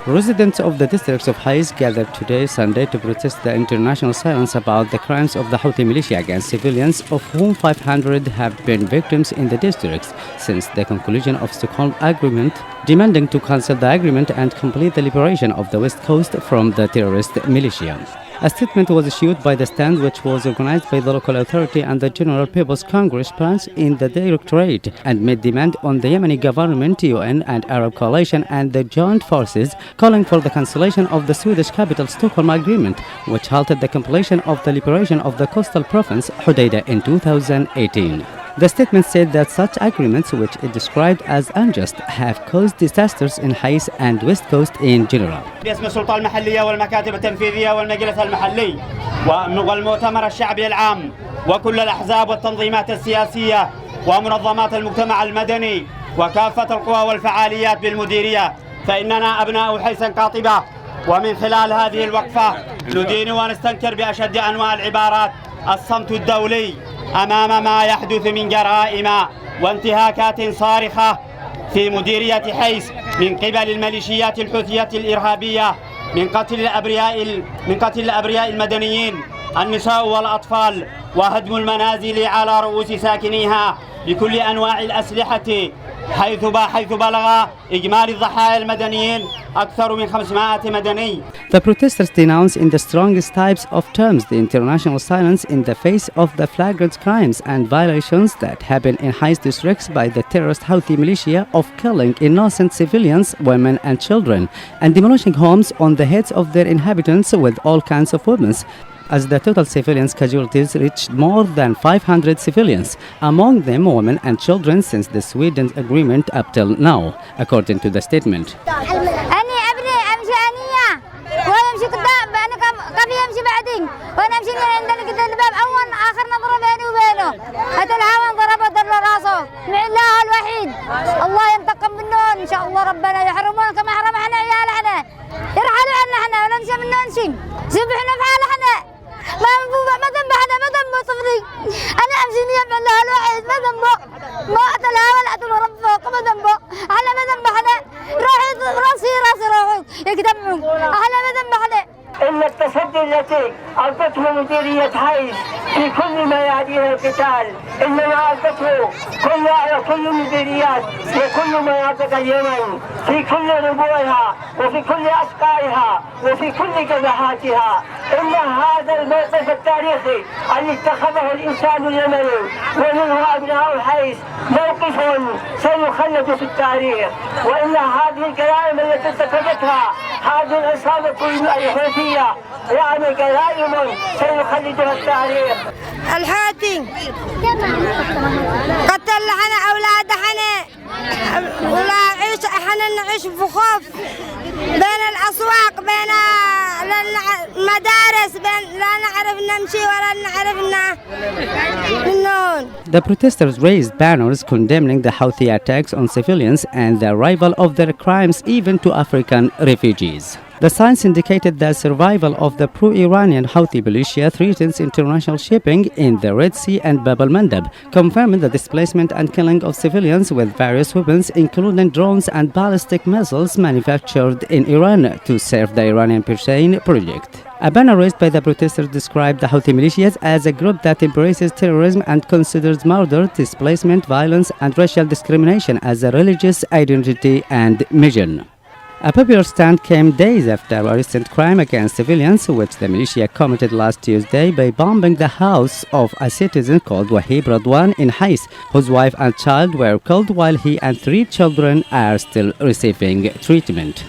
Residents of the districts of Hais gathered today, Sunday, to protest the international silence about the crimes of the Houthi militia against civilians, of whom 500 have been victims in the districts since the conclusion of Stockholm Agreement, demanding to cancel the agreement and complete the liberation of the West Coast from the terrorist militia. A statement was issued by the stand, which was organized by the local authority and the General People's Congress branch in the Directorate, and made demand on the Yemeni government, UN and Arab coalition and the joint forces, calling for the cancellation of the Swedish capital Stockholm Agreement, which halted the completion of the liberation of the coastal province Hodeidah in 2018. The statement said that such agreements, which it described as unjust, have caused disasters in Hais and West Coast in general. باسم السلطة المحلية والمكاتب التنفيذية والمجلس المحلي والمؤتمر الشعبي العام وكل الأحزاب والتنظيمات السياسية ومنظمات المجتمع المدني وكافة القوى والفعاليات بالمديرية، فإننا أبناء حيس قاطبة، ومن خلال هذه الوقفة ندين ونستنكر بأشد أنواع العبارات الصمت الدولي أمام ما يحدث من جرائم وانتهاكات صارخة في مديرية حيس من قبل الميليشيات الحوثية الإرهابية، من قتل الأبرياء المدنيين النساء والأطفال، وهدم المنازل على رؤوس ساكنيها بكل أنواع الأسلحة، حيث بلغ إجمالي الضحايا المدنيين أكثر من 500 مدني. The protesters denounce in the strongest types of terms the international silence in the face of the flagrant crimes and violations that happen in Hais districts by the terrorist Houthi militia of killing innocent civilians, women and children, and demolishing homes on the heads of their inhabitants with all kinds of weapons, as the total civilians casualties reached more than 500 civilians, among them women and children, since the Sweden agreement up till now, according to the statement. ويمشي قدام بأنا كيف يمشي بعدين وأنا أمشي عندنا كده الباب أول آخر نظرة بيني وبينه هذا الهوان ضربه راسه مع الله الوحيد، الله ينتقم منهم إن شاء الله، ربنا يحرمون كما حرم احنا عيال احنا، يرحلوا عنا احنا ولا نمشي من نمشي سبحنا في حال احنا ما ذنب احنا، ما ذنب طفلي أنا أمشي مع الله الوحيد، ما ذنبه ما أتى الهوان أتى رب فوق، ما ذنبه احنا ما ذنب احنا روحي راسي روحي يقدمهم احنا ما ذنب احنا. إن التصدي التي ألقته مديرية حيس في كل ما يعنيه القتال إنما ألقته كل المديريات وكل مناطق اليمن في كل ربوعها وفي كل أسقائها وفي كل جبهاتها. إن هذا الموقف التاريخي الذي اتخذه الإنسان اليمني ومنه أبناء حيس موقف سيخلد في التاريخ، وإن هذه الجرائم التي ارتكبتها هذه العصابة الحوثية يعني جرائم سيخلدها التاريخ. الحوثي قتل حنا أولاد حنا ولا نعيش في خوف بين الأسواق، بين المدارس، بين لا نعرف نمشي ولا نعرف نون. The protesters raised banners condemning the Houthi attacks on civilians and the arrival of their crimes even to African refugees. The signs indicated the survival of the pro-Iranian Houthi militia threatens international shipping in the Red Sea and Bab al-Mandab, confirming the displacement and killing of civilians with various weapons, including drones and ballistic missiles manufactured in Iran to serve the Iranian Persian project. A banner raised by the protesters described the Houthi militias as a group that embraces terrorism and considers murder, displacement, violence, and racial discrimination as a religious identity and mission. A popular stand came days after a recent crime against civilians, which the militia committed last Tuesday by bombing the house of a citizen called Wahib Radwan in Hais, whose wife and child were killed while he and 3 children are still receiving treatment.